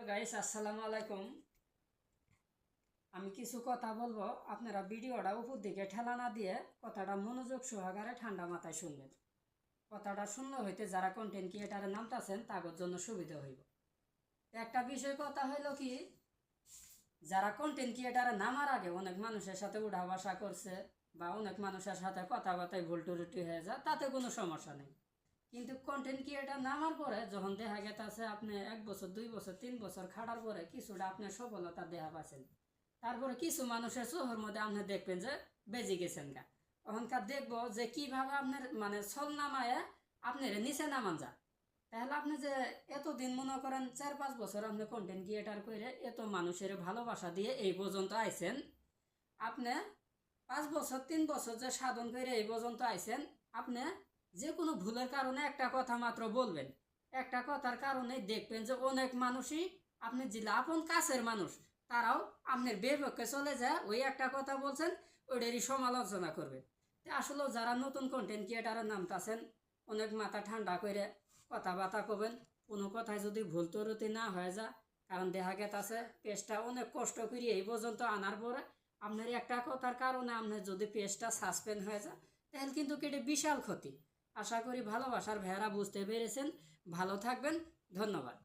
Guys, আসসালামু আলাইকুম। আমি কিছু কথা বলবো, আপনারা ভিডিওটা উপর দিকে ঠেলা না দিয়ে কথাটা মনোযোগ সহকারে ঠান্ডা মাথায় শুনবেন। কথাটা শূন্য হইতে যারা কন্টেন্ট ক্রিয়েটারে নামতাছেন তাদের জন্য সুবিধা হইব। একটা বিষয় কথা হইল কি, যারা কন্টেন্ট ক্রিয়েটারে নামার আগে অনেক মানুষের সাথে উঠা বসা করছে বা অনেক মানুষের সাথে কথাবার্তায় ভুল টুরুটি হয়ে যায়, তাতে কোনো সমস্যা নেই। কিন্তু কন্টেন্ট ক্রিয়েটার নামার পরে যখন দেখা গেছে আপনি 1 বছর 2 বছর 3 বছর খাটার পরে কিছুটা আপনি সফলতা দেখা পাচ্ছেন, তারপরে কিছু মানুষের চোখের মধ্যে আপনি দেখবেন যে বেজে গেছেন গা। ওখানকার দেখবো যে কিভাবে আপনার মানে ছল নামায় আপনার নিচে নামান যা। তাহলে আপনি যে এতদিন মনে করেন 4-5 বছর আপনি কন্টেন্ট ক্রিয়েটার করে এত মানুষের ভালোবাসা দিয়ে এই পর্যন্ত আইছেন, আপনি 5 বছর 3 বছর যে সাধন করে এই পর্যন্ত আইছেন, আপনি যে কোনো ভুলের কারণে একটা কথা মাত্র বলবেন, একটা কথার কারণে দেখবেন যে অনেক মানুষই আপনি যে আপন কাছের মানুষ তারাও আপনার বিপক্ষে চলে যায়, ওই একটা কথা বলছেন ওইটারই সমালোচনা করবে। আসলে যারা নতুন কন্টেন্ট ক্রিয়েটারের নামতাছেন, অনেক মাথা ঠান্ডা করে কথাবার্তা করবেন। কোনো কথায় যদি ভুল ত্রুটি না হয়ে যায়, কারণ দেখা গেছে পেজটা অনেক কষ্ট করে এই পর্যন্ত আনার পরে আপনার একটা কথার কারণে আপনার যদি পেজটা সাসপেন্ড হয়ে যায়, তাহলে কিন্তু এটা বিশাল ক্ষতি। আশা করি ভালোবাসার ভাইয়েরা বুঝতে পেরেছেন। ভালো থাকবেন, ধন্যবাদ।